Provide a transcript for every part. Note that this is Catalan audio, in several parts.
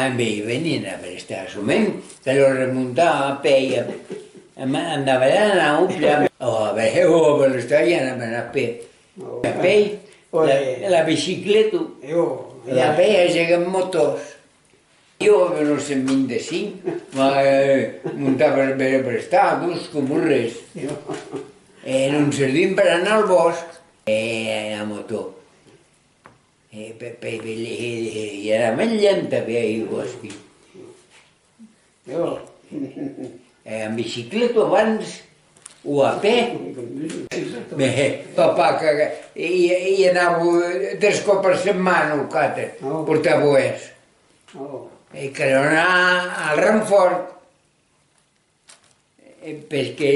amb ell venien a prestar soment, que lo remuntava a peu, andava allà a Upla, a l'estar i anaven a peu, la bicicleta, i a peu lleguen motors. Jo avevo unos 125, ma muntava per prestar, dus com res. Non servim per anar al bosc, a motor. I era més lenta que al bosc. En bicicleta abans, o a peu, papà, i anava 3 cops per setmana al càter, portava oest. I que anar al Ranfort, perché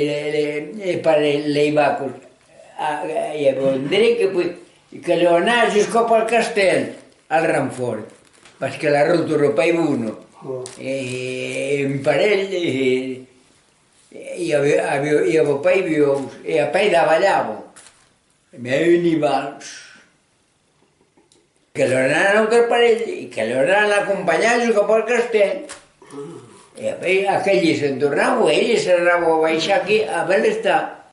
le pare lei va a vendere che lo andava scopo al castello, al Ranfort, perché la ruta europea è uno. E un parello, io poi vivo, e poi davallavo, mi veniva que lo anaven a altre parell i que lo anaven a acompanyar cap al castell. I aquell se'n tornava, ell se'n anava a baixar aquí a Belestar.